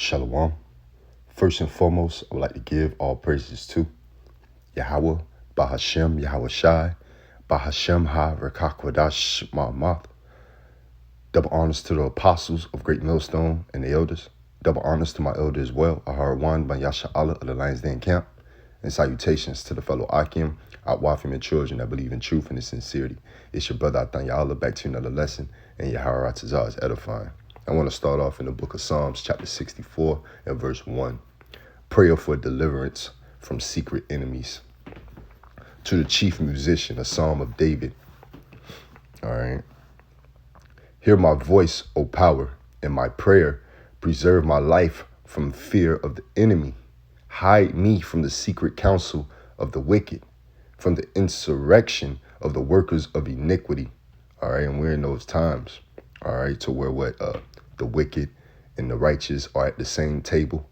Shalom. First and foremost, I would like to give all praises to Yahweh, Bahashem, Yahweh Shai, Bahashem Ha Rekakwadash Ma'amath. Double honors to the apostles of Great Millstone and the elders. Double honors to my elder as well, Aharawan Ban Yasha Allah of the Lions Den Camp. And salutations to the fellow Akim, Outwafim and children that believe in truth and in sincerity. It's your brother Athan Allah back to another lesson, and Yahara Tazah is edifying. I want to start off in the book of Psalms, chapter 64 and verse 1. Prayer for deliverance from secret enemies. To the chief musician, a psalm of David. All right. Hear my voice, O power, and my prayer. Preserve my life from fear of the enemy. Hide me from the secret counsel of the wicked, from the insurrection of the workers of iniquity. All right. And we're in those times. All right. To where the wicked and the righteous are at the same table.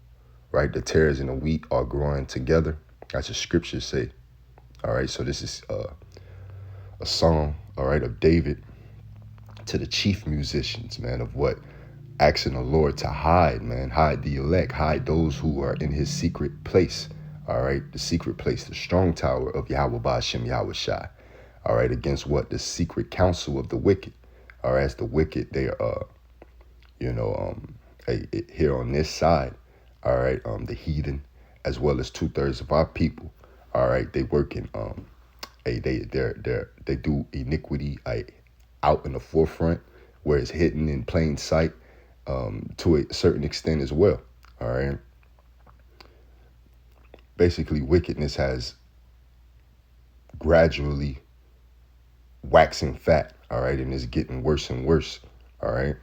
Right. The tares and the wheat are growing together. As the scriptures say. All right. So this is a song, all right, of David to the chief musicians, man, of what? Asking the Lord to hide, man, hide the elect, hide those who are in his secret place, all right, the secret place, the strong tower of Yahweh Ba'ashem Yahweh Shai, all right, against what? The secret counsel of the wicked, all right, as the wicked, they are, here on this side, all right, the heathen, as well as 2/3 of our people, all right, they work in, they do iniquity out in the forefront, where it's hidden in plain sight, to a certain extent as well. All right. Basically, wickedness has gradually waxing fat. All right. And it's getting worse and worse. All right.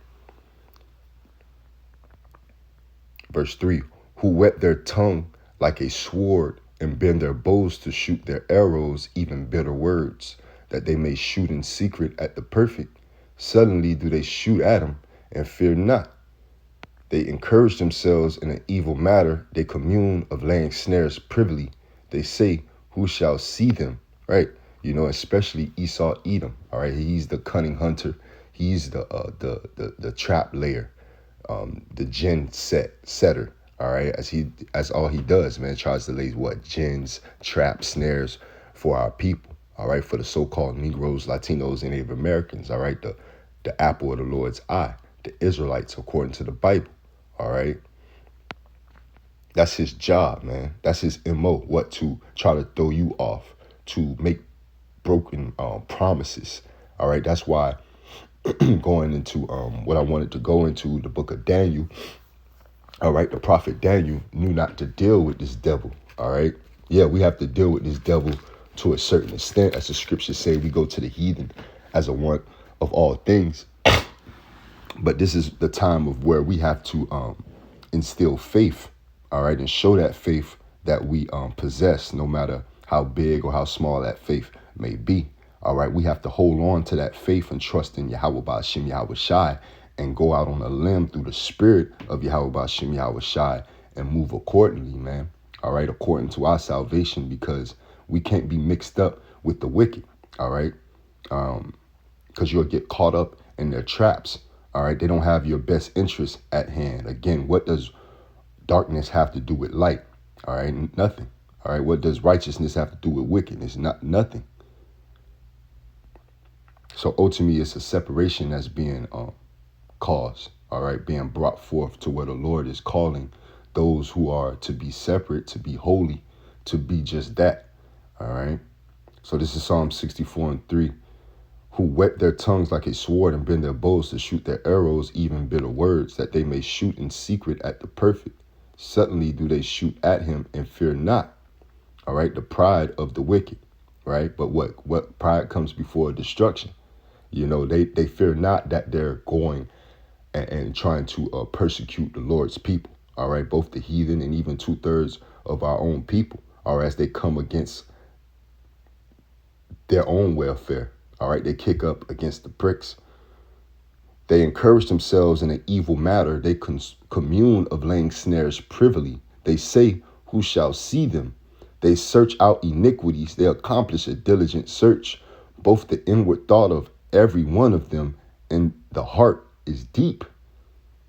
Verse 3, who whet their tongue like a sword and bend their bows to shoot their arrows, even bitter words, that they may shoot in secret at the perfect. Suddenly do they shoot at him and fear not. They encourage themselves in an evil matter. They commune of laying snares privily. They say, who shall see them? Right. Especially Esau Edom. All right. He's the cunning hunter. He's the trap layer, the gin setter. All right. As all he does, man, tries to lay what? Gins, trap, snares for our people. All right. For the so-called Negroes, Latinos, and Native Americans. All right. The apple of the Lord's eye, the Israelites, according to the Bible. All right. That's his job, man. That's his MO. What? To try to throw you off, to make broken promises. All right. That's why going into what I wanted to go into, the book of Daniel. All right. The prophet Daniel knew not to deal with this devil. All right. Yeah, we have to deal with this devil to a certain extent. As the scriptures say, we go to the heathen as a one of all things. But this is the time of where we have to instill faith, all right, and show that faith that we possess, no matter how big or how small that faith may be. All right, we have to hold on to that faith and trust in Yahweh Ba'ashem Yahweh Shai and go out on a limb through the spirit of Yahweh Ba'ashem Yahweh Shai and move accordingly, man. All right, according to our salvation, because we can't be mixed up with the wicked. All right, because you'll get caught up in their traps. All right, they don't have your best interest at hand. Again, what does darkness have to do with light? All right, nothing. All right, what does righteousness have to do with wickedness? Nothing. So ultimately, it's a separation that's being caused. All right, being brought forth to where the Lord is calling those who are to be separate, to be holy, to be just that. All right. So this is Psalm 64:3. Who whet their tongues like a sword and bend their bows to shoot their arrows, even bitter words, that they may shoot in secret at the perfect. Suddenly do they shoot at him and fear not. All right, the pride of the wicked, right? But what pride comes before destruction? They fear not that they're going and trying to persecute the Lord's people. All right, both the heathen and even 2/3 of our own people, or as they come against their own welfare. All right, they kick up against the pricks. They encourage themselves in an evil matter. They commune of laying snares privily. They say, who shall see them? They search out iniquities. They accomplish a diligent search. Both the inward thought of every one of them and the heart is deep.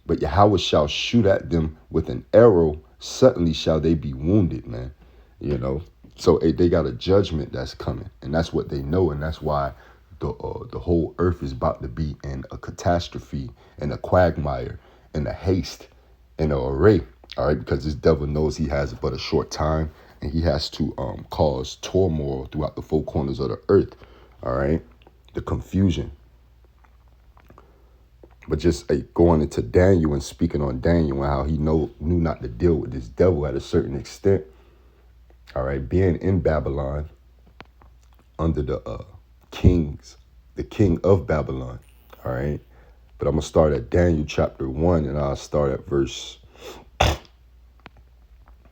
But Yahweh shall shoot at them with an arrow. Suddenly shall they be wounded, man. You know, so they got a judgment that's coming, and that's what they know, and that's why the whole earth is about to be in a catastrophe, and a quagmire, and a haste, and an array. All right, because this devil knows he has but a short time, and he has to cause turmoil throughout the four corners of the earth. All right, the confusion. But just going into Daniel and speaking on Daniel and how he knew not to deal with this devil at a certain extent. All right, being in Babylon under the king of Babylon. All right, but I'm gonna start at Daniel chapter 1, and I'll start at verse.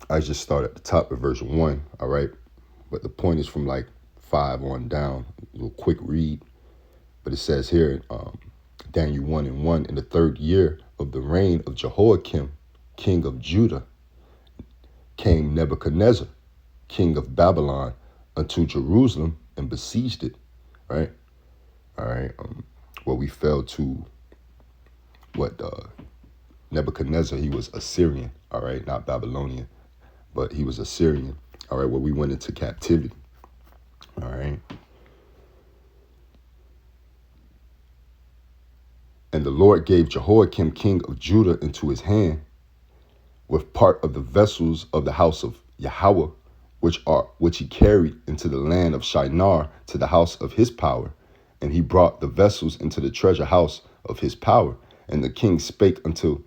I just start at the top of verse 1. All right, but the point is from like 5 on down. A little quick read, but it says here, Daniel 1:1, in the 3rd year of the reign of Jehoiakim, king of Judah, came Nebuchadnezzar, king of Babylon, unto Jerusalem and besieged it. Right? All right. Well, we fell to what Nebuchadnezzar, he was Assyrian. All right, not Babylonian, but he was Assyrian. All right, well, we went into captivity. All right. And the Lord gave Jehoiakim, king of Judah, into his hand, with part of the vessels of the house of Yahweh, which he carried into the land of Shinar to the house of his power. And he brought the vessels into the treasure house of his power. And the king spake unto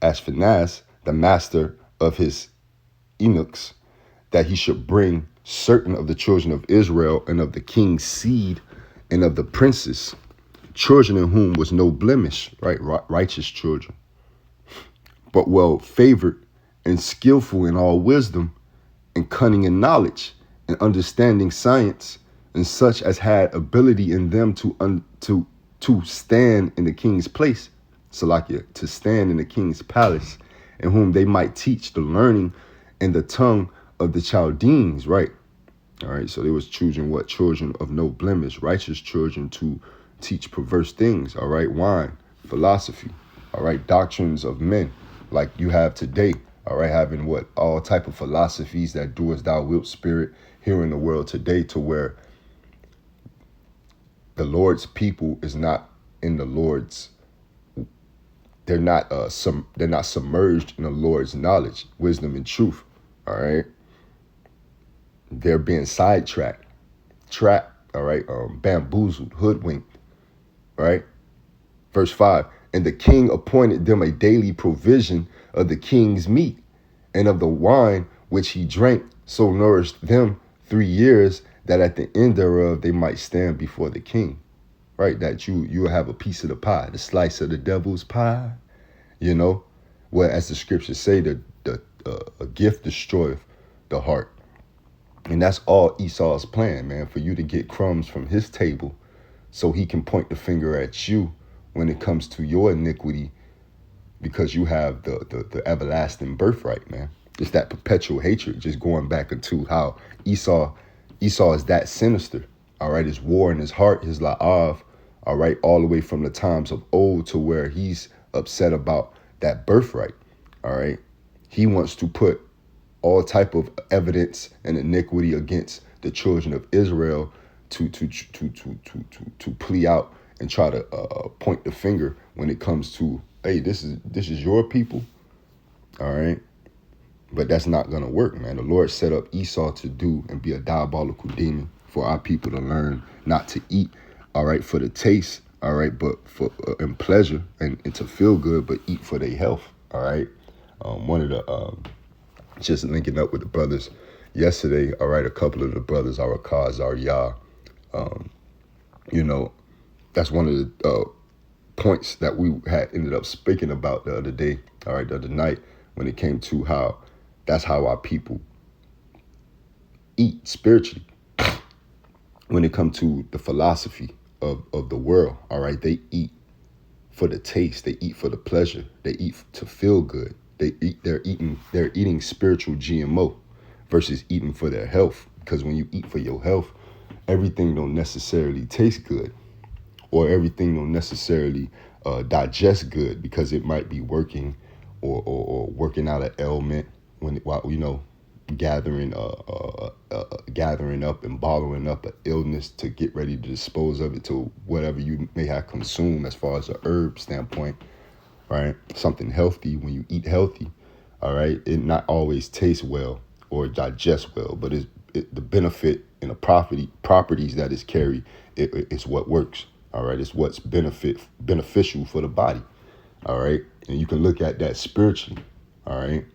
Ashpenaz, the master of his eunuchs, that he should bring certain of the children of Israel and of the king's seed and of the princes, children in whom was no blemish, right? Righteous children, but well favored and skillful in all wisdom and cunning in knowledge and understanding science, and such as had ability in them to stand in the king's place, Salakia, to stand in the king's palace, in whom they might teach the learning and the tongue of the Chaldeans, right? All right, so they was choosing what? Children of no blemish, righteous children to teach perverse things, all right? Wine, philosophy, all right? Doctrines of men, like you have today, all right? Having what? All type of philosophies that do as thou wilt spirit here in the world today, to where the Lord's people is not in the Lord's, they're not submerged in the Lord's knowledge, wisdom, and truth, all right? They're being sidetracked, trapped, all right, bamboozled, hoodwinked, right? Verse 5, and the king appointed them a daily provision of the king's meat and of the wine which he drank, so nourished them 3 years, that at the end thereof they might stand before the king, right? That you'll have a piece of the pie, the slice of the devil's pie, you know? Well, as the scriptures say, a gift destroyeth the heart. And that's all Esau's plan, man, for you to get crumbs from his table so he can point the finger at you when it comes to your iniquity, because you have the everlasting birthright, man. It's that perpetual hatred, just going back into how Esau is that sinister, all right? His war in his heart, his la'av, all right, all the way from the times of old to where he's upset about that birthright, all right? He wants to put all type of evidence and iniquity against the children of Israel to plea out and try to point the finger when it comes to, hey, this is your people, all right? But that's not gonna work, man. The Lord set up Esau to do and be a diabolical demon for our people to learn not to eat, all right, for the taste, all right, but for and pleasure and to feel good, but eat for their health, all right? One of the just linking up with the brothers yesterday, all right, a couple of the brothers, our cause, our Yah, you know, that's one of the points that we had ended up speaking about the other day, all right, the other night, when it came to how that's how our people eat spiritually. When it comes to the philosophy of the world, all right, they eat for the taste, they eat for the pleasure, they eat to feel good. They're eating spiritual GMO versus eating for their health. Because when you eat for your health, everything don't necessarily taste good. or everything don't necessarily digest good, because it might be working or working out an ailment when while gathering up and bottling up an illness to get ready to dispose of it to whatever you may have consumed as far as a herb standpoint, right? Something healthy. When you eat healthy, all right, it not always tastes well or digests well, but the benefit and the properties that is carried, it's what works. All right, it's what's beneficial for the body. All right, and you can look at that spiritually. All right,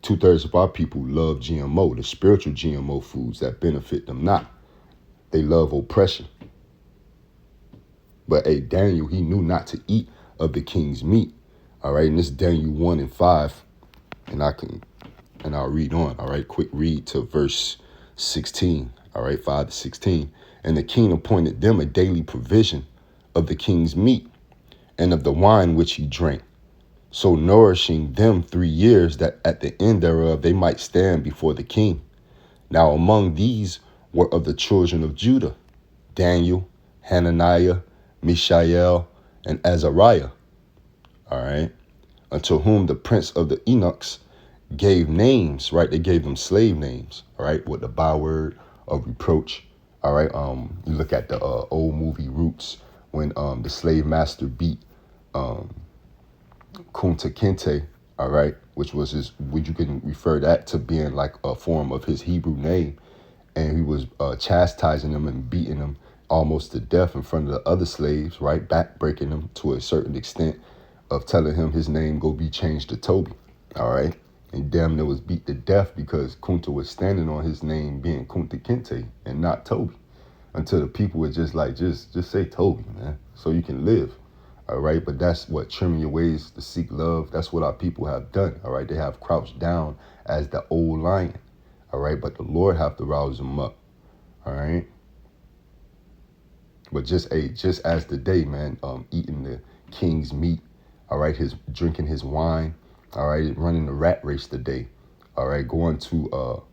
2/3 of our people love GMO, the spiritual GMO foods that benefit them not. They love oppression. But hey, Daniel, he knew not to eat of the king's meat. All right, and this is Daniel 1:5, and I'll read on. All right, quick read to verse 16. All right, 5 to 16. And the king appointed them a daily provision of the king's meat and of the wine which he drank, so nourishing them 3 years, that at the end thereof they might stand before the king. Now among these were of the children of Judah, Daniel, Hananiah, Mishael, and Azariah. All right, unto whom the prince of the eunuchs gave names, right? They gave them slave names, all right, with the byword of reproach. All right, you look at the old movie Roots, when the slave master beat Kunta Kinte, all right, which was you can refer that to being like a form of his Hebrew name, and he was chastising them and beating them almost to death in front of the other slaves, right, backbreaking them to a certain extent, of telling him his name go be changed to Toby, all right, and damn near was beat to death because Kunta was standing on his name being Kunta Kinte and not Toby, until the people were just like, just say Toby, man, so you can live. All right, but that's what, trimming your ways to seek love. That's what our people have done. All right, they have crouched down as the old lion. All right, but the Lord have to rouse them up. All right, but just as the day, man, eating the king's meat. All right, drinking his wine. All right, running the rat race today. All right, going to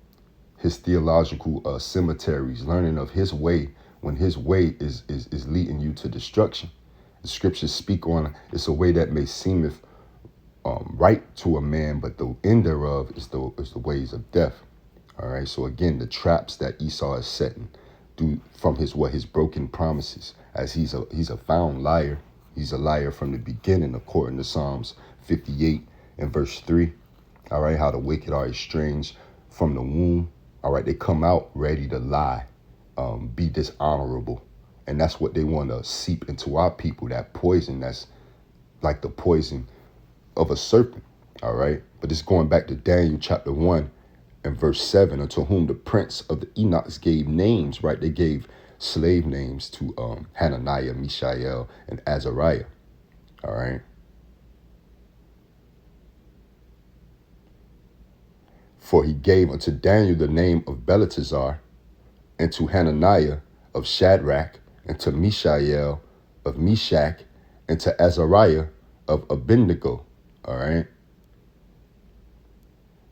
his theological cemeteries, learning of his way when his way is leading you to destruction. The scriptures speak on it's a way that may seemeth right to a man, but the end thereof is the ways of death. All right. So again, the traps that Esau is setting from his broken promises, as he's a found liar. He's a liar from the beginning, according to Psalms 58 and verse 3. All right. How the wicked are estranged from the womb. All right. They come out ready to lie, be dishonorable. And that's what they want to seep into our people, that poison that's like the poison of a serpent, all right? But it's going back to Daniel chapter 1 and verse 7, unto whom the prince of the eunuchs gave names, right? They gave slave names to Hananiah, Mishael, and Azariah, all right? For he gave unto Daniel the name of Belteshazzar, and to Hananiah of Shadrach, and to Mishael of Meshach, and to Azariah of Abednego. All right.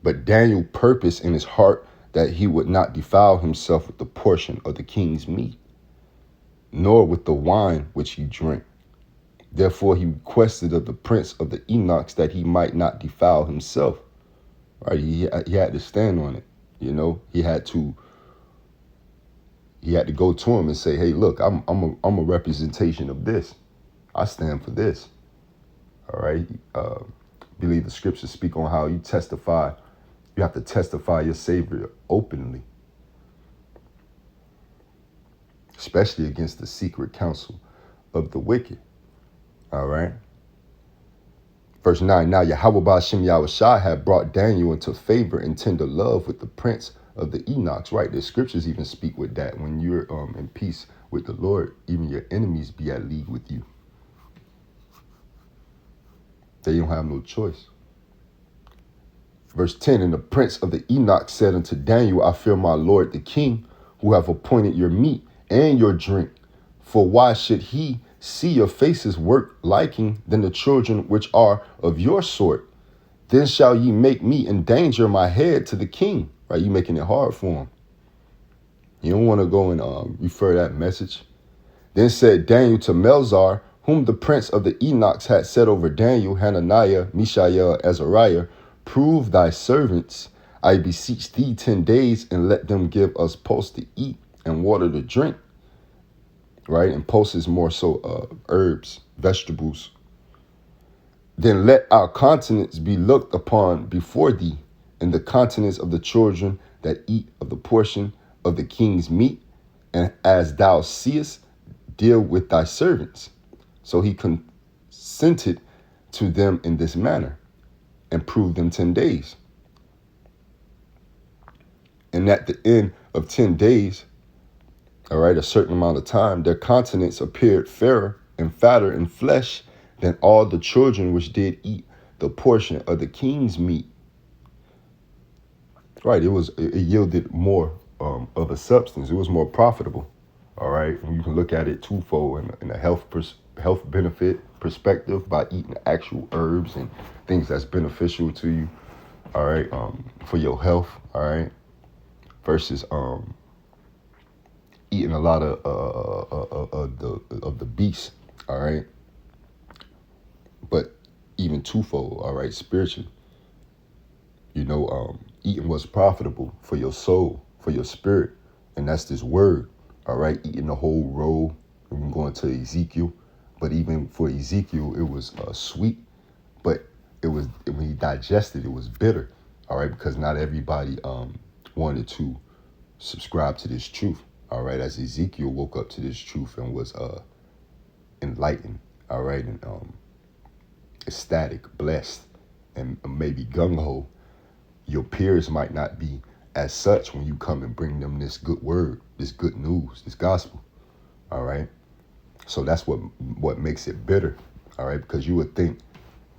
But Daniel purposed in his heart that he would not defile himself with the portion of the king's meat, nor with the wine which he drank. Therefore he requested of the prince of the eunuchs that he might not defile himself. Right. He had to stand on it. You know, he had to go to him and say, hey, look, I'm a representation of this. I stand for this. All right. Believe the scriptures speak on how you testify. You have to testify your Savior openly, especially against the secret counsel of the wicked. All right. Verse 9, now Yahweh Ba'ashem Yahushua had brought Daniel into favor and tender love with the prince of the eunuchs, right? The scriptures even speak with that. When you're in peace with the Lord, even your enemies be at league with you. They don't have no choice. Verse 10, and the prince of the eunuchs said unto Daniel, I fear my Lord the king, who have appointed your meat and your drink. For why should he see your faces work liking than the children which are of your sort? Then shall ye make me endanger my head to the king. Right? You making it hard for him. You don't want to go and refer that message Then said Daniel to Melzar, whom the prince of the Enochs had set over Daniel, Hananiah, Mishael, Azariah, prove thy servants, I beseech thee 10 days, and let them give us pulse to eat and water to drink. Right? And pulse is more so herbs, vegetables. Then let our continence be looked upon before thee, and the continence of the children that eat of the portion of the king's meat, and as thou seest, deal with thy servants. So he consented to them in this manner, and proved them 10 days. And at the end of 10 days, all right, a certain amount of time, their countenance appeared fairer and fatter in flesh than all the children which did eat the portion of the king's meat. Right, it yielded more of a substance. It was more profitable. All right, and you can look at it twofold in a health benefit perspective by eating actual herbs and things that's beneficial to you. All right, for your health. All right, versus eating a lot of the beast. All right, but even twofold. All right, spiritually. Eating what's profitable for your soul, for your spirit, and that's this word. All right, eating the whole roll. We can go into Ezekiel, but even for Ezekiel, it was sweet, but when he digested, it was bitter. All right, because not everybody wanted to subscribe to this truth. All right, as Ezekiel woke up to this truth and was enlightened. All right, and ecstatic, blessed, and maybe gung ho. Your peers might not be as such when you come and bring them this good word, this good news, this gospel. All right. So that's what makes it bitter. All right. Because you would think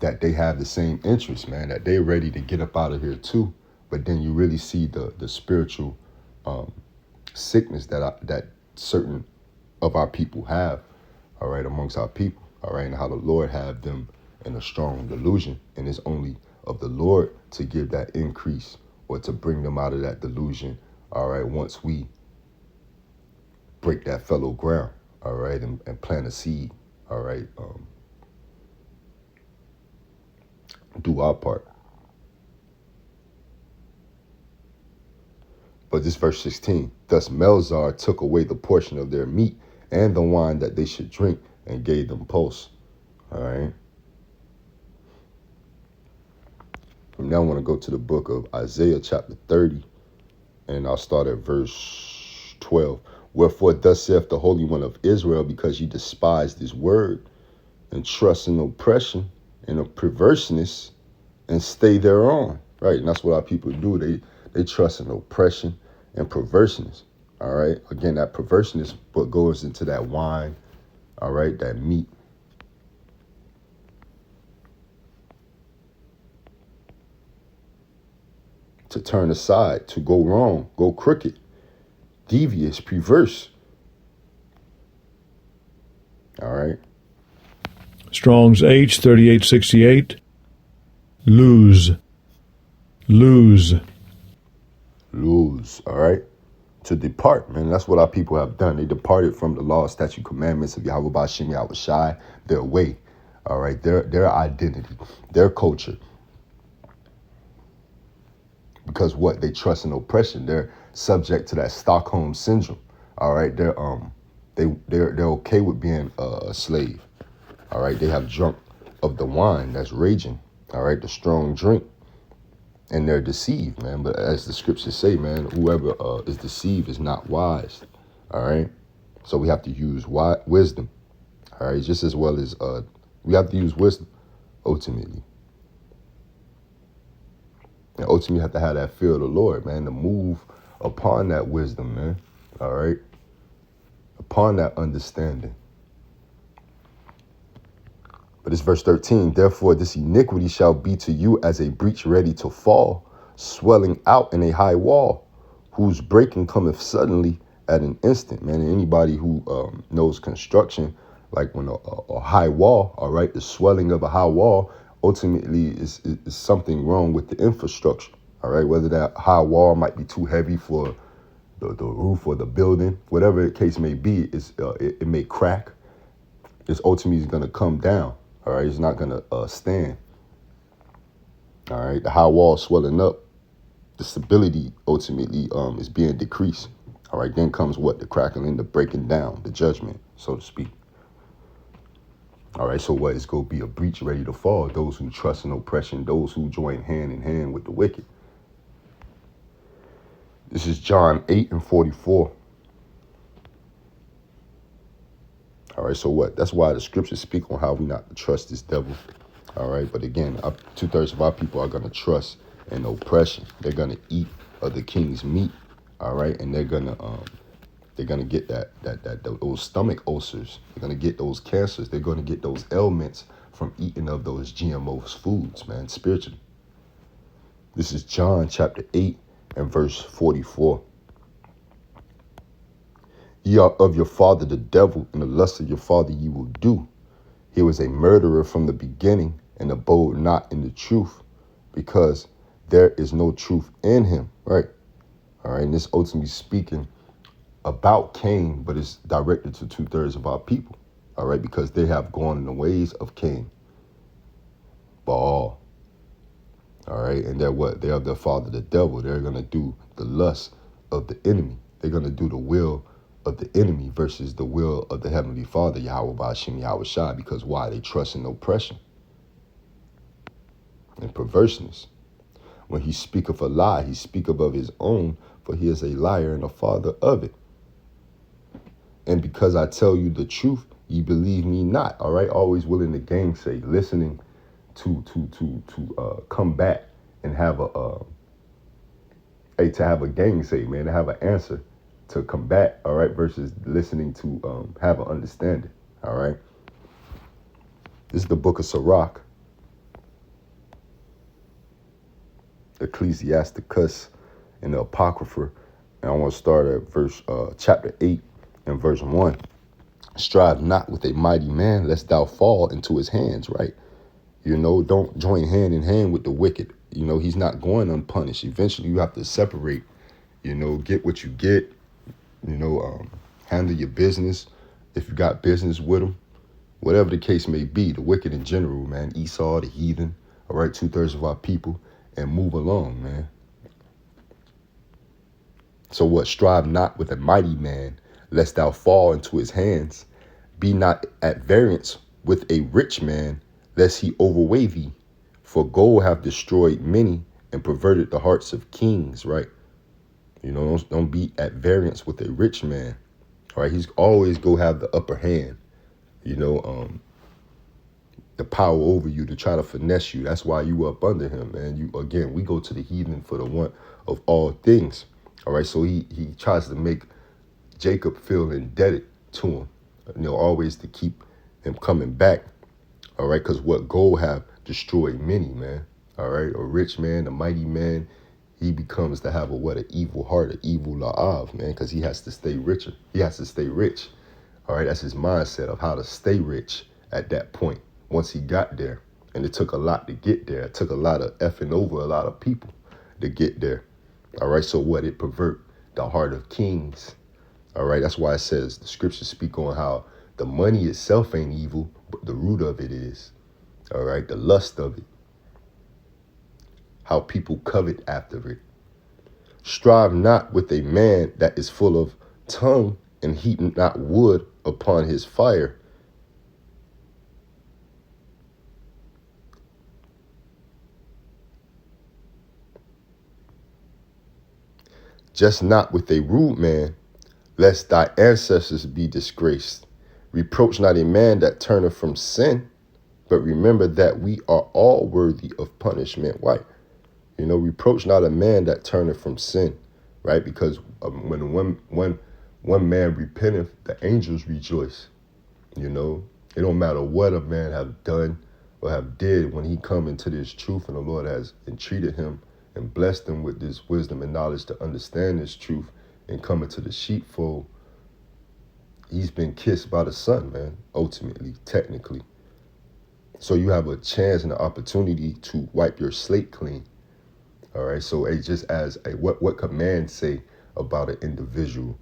that they have the same interest, man, that they're ready to get up out of here too. But then you really see the spiritual sickness that certain of our people have. All right. Amongst our people. All right. And how the Lord have them in a strong delusion. And it's only of the Lord to give that increase or to bring them out of that delusion, all right, once we break that fellow ground, all right, and plant a seed, all right, do our part. But this verse 16, thus Melzar took away the portion of their meat and the wine that they should drink and gave them pulse, all right. Now I want to go to the book of Isaiah chapter 30, and I'll start at verse 12. Wherefore thus saith the Holy One of Israel, because ye despised his word, and trust in oppression and a perverseness, and stay thereon. Right, and that's what our people do. They trust in oppression and perverseness. All right, again, that perverseness what goes into that wine, all right, that meat. To turn aside, to go wrong, go crooked, devious, perverse. All right. Strong's H 3868. Lose. All right. To depart, man. That's what our people have done. They departed from the law, statute, commandments of Yahweh Ba'Shem Yahweh Shai, their way. All right. Their identity, their culture. Because what? They trust in oppression. They're subject to that Stockholm syndrome. All right. They're okay with being a slave. All right. They have drunk of the wine that's raging. All right. The strong drink. And they're deceived, man. But as the scriptures say, man, whoever is deceived is not wise. All right. So we have to use wisdom. All right. Just as well as we have to use wisdom ultimately. And ultimately, you have to have that fear of the Lord, man, to move upon that wisdom, man. All right? Upon that understanding. But it's verse 13. Therefore, this iniquity shall be to you as a breach ready to fall, swelling out in a high wall, whose breaking cometh suddenly at an instant, man. And anybody who knows construction, like when a high wall, all right, the swelling of a high wall, ultimately is something wrong with the infrastructure, all right? Whether that high wall might be too heavy for the roof or the building, whatever the case may be, it may crack. It's ultimately going to come down. All right, it's not going to stand. All right, the high wall swelling up, the stability ultimately is being decreased. All right, then comes what? The crackling, the breaking down, the judgment, so to speak. All right, so what? It's going to be a breach ready to fall. Those who trust in oppression, those who join hand in hand with the wicked. This is John 8:44. All right, so what? That's why the scriptures speak on how we not to trust this devil. All right, but again, 2/3 of our people are going to trust in oppression. They're going to eat of the king's meat. All right, and they're going to get those stomach ulcers. They're going to get those cancers. They're going to get those ailments from eating of those GMO foods, man, spiritually. This is John chapter 8 and verse 44. Ye are of your father the devil, and the lust of your father ye will do. He was a murderer from the beginning, and abode not in the truth, because there is no truth in him. Right? All right, and this ultimately speaking about Cain, but it's directed to 2/3 of our people. All right, because they have gone in the ways of Cain. Baal. All right, and they're what? They are their father the devil. They're going to do the lust of the enemy. They're going to do the will of the enemy versus the will of the Heavenly Father, Yahweh Ba'ashem Yahweh Shai. Because why? They trust in oppression and perverseness. When he speaketh a lie, he speaketh of his own, for he is a liar and a father of it. And because I tell you the truth, ye believe me not. All right, always willing to gainsay, listening to come back and have to have a gainsay, man, to have an answer to combat. All right, versus listening to have an understanding. All right, this is the book of Sirach, Ecclesiasticus, and the Apocrypha, and I want to start at chapter 8 and verse 1. Strive not with a mighty man, lest thou fall into his hands. Right? You know, don't join hand in hand with the wicked. You know, he's not going unpunished. Eventually, you have to separate. You know, get what you get. You know, handle your business if you got business with them. Whatever the case may be, the wicked in general, man. Esau, the heathen. All right, 2/3 of our people. And move along, man. So what? Strive not with a mighty man, lest thou fall into his hands. Be not at variance with a rich man, lest he overweigh thee. For gold hath destroyed many and perverted the hearts of kings, right? You know, don't be at variance with a rich man. All right, he's always go have the upper hand. You know, the power over you to try to finesse you. That's why you up under him, man. We go to the heathen for the want of all things. All right, so he tries to make Jacob feel indebted to him, you know, always to keep him coming back. All right, because what gold have destroyed many, man. All right, a rich man, a mighty man, he becomes to have an evil heart, an evil la'av, man, because he has to stay richer. He has to stay rich. All right, that's his mindset of how to stay rich at that point. Once he got there, and it took a lot to get there. It took a lot of effing over a lot of people to get there. All right, so what? It pervert the heart of kings. All right, that's why it says the scriptures speak on how the money itself ain't evil, but the root of it is. All right, the lust of it. How people covet after it. Strive not with a man that is full of tongue, and heap not wood upon his fire. Just not with a rude man, lest thy ancestors be disgraced. Reproach not a man that turneth from sin, but remember that we are all worthy of punishment. Why? You know, reproach not a man that turneth from sin, right? Because when one man repenteth, the angels rejoice. You know, it don't matter what a man have done or have did when he come into this truth, and the Lord has entreated him and blessed him with this wisdom and knowledge to understand this truth and come into the sheepfold. He's been kissed by the Son, man, ultimately, technically. So you have a chance and an opportunity to wipe your slate clean. All right, so just as what commands say about an individual,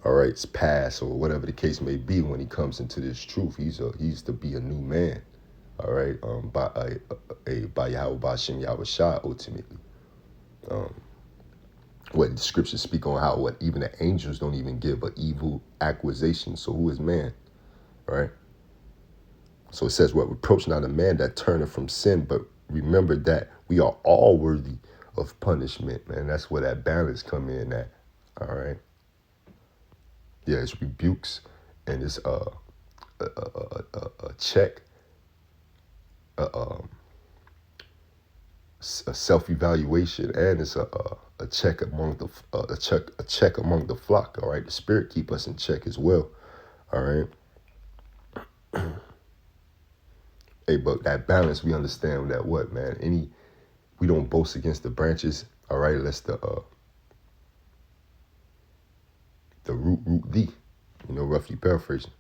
all right, it's past or whatever the case may be. When he comes into this truth, he's to be a new man, all right, by Yahweh Ba'Shem Yahweh Shai ultimately. What the scriptures speak on how what even the angels don't even give an evil accusation. So who is man, right? So it says, what, reproach not a man that turneth from sin, but remember that we are all worthy of punishment, man. That's where that balance come in at, all right? Yeah, it's rebukes and it's a check, a self-evaluation, and it's a check among the a check among the flock, all right? The Spirit keep us in check as well, all right? Hey, but that balance, we understand that what, man? We don't boast against the branches, all right? Lest the root thee, roughly paraphrasing.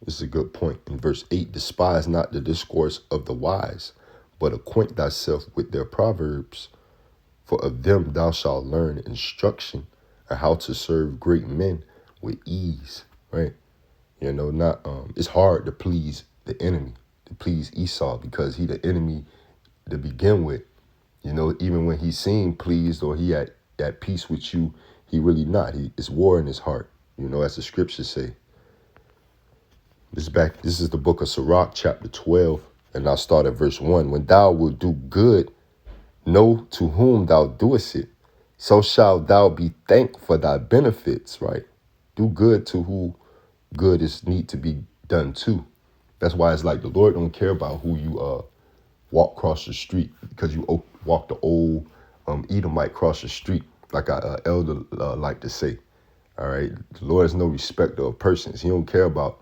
This is a good point. In verse 8, despise not the discourse of the wise, but acquaint thyself with their proverbs. For of them thou shalt learn instruction and how to serve great men with ease, right? It's hard to please the enemy, to please Esau, because he the enemy to begin with. Even when he seemed pleased or he at peace with you, he really not. It's war in his heart, as the scriptures say. This is the book of Sirach, chapter 12, and I'll start at verse 1. When thou wilt do good, know to whom thou doest it, so shalt thou be thanked for thy benefits, right? Do good to who good is need to be done to. That's why it's like the Lord don't care about who you walk across the street, because you walk the old Edomite across the street, like our elder like to say. All right, the Lord is no respecter of persons. He don't care about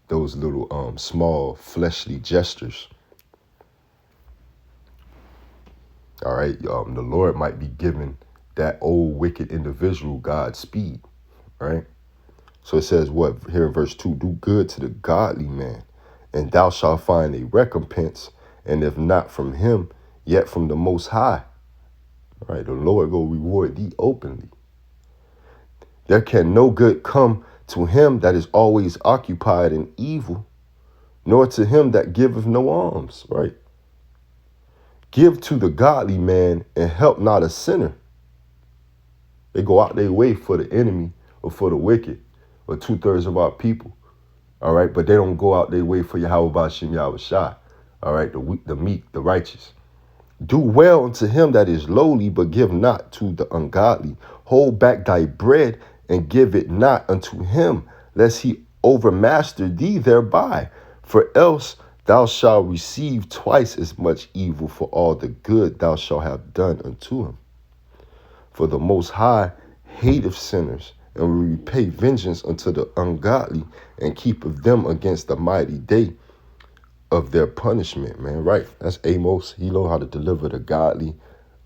those little small fleshly gestures. All right, the Lord might be giving that old wicked individual Godspeed, right? So it says what here in verse 2, do good to the godly man, and thou shalt find a recompense, and if not from him, yet from the Most High. All right, the Lord will reward thee openly. There can no good come to him that is always occupied in evil, nor to him that giveth no alms, right? Give to the godly man and help not a sinner. They go out their way for the enemy or for the wicked, or 2/3 of our people, all right? But they don't go out their way for Yahweh Ba'Shem Yahweh Shai, all right? The meek, the righteous. Do well unto him that is lowly, but give not to the ungodly. Hold back thy bread and give it not unto him, lest he overmaster thee thereby. For else thou shalt receive twice as much evil for all the good thou shalt have done unto him. For the Most High hateth sinners, and will repay vengeance unto the ungodly, and keepeth them against the mighty day of their punishment, man. Right. That's Amos. He know how to deliver the godly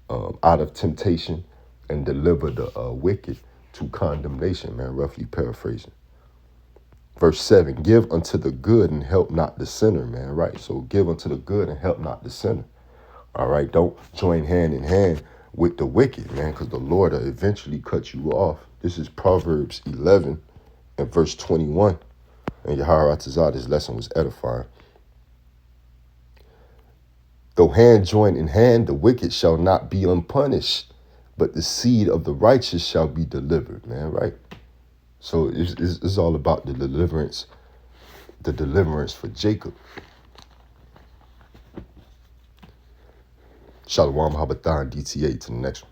out of temptation and deliver the wicked to condemnation, man. Roughly paraphrasing. Verse 7, give unto the good and help not the sinner, man. Right. So give unto the good and help not the sinner. All right. Don't join hand in hand with the wicked, man, because the Lord will eventually cut you off. This is Proverbs 11 and verse 21. And Yaharatazah, this lesson was edifying. Though hand join in hand, the wicked shall not be unpunished, but the seed of the righteous shall be delivered, man, right? So it's all about the deliverance for Jacob. Shalom, Habatan, DTA, to the next one.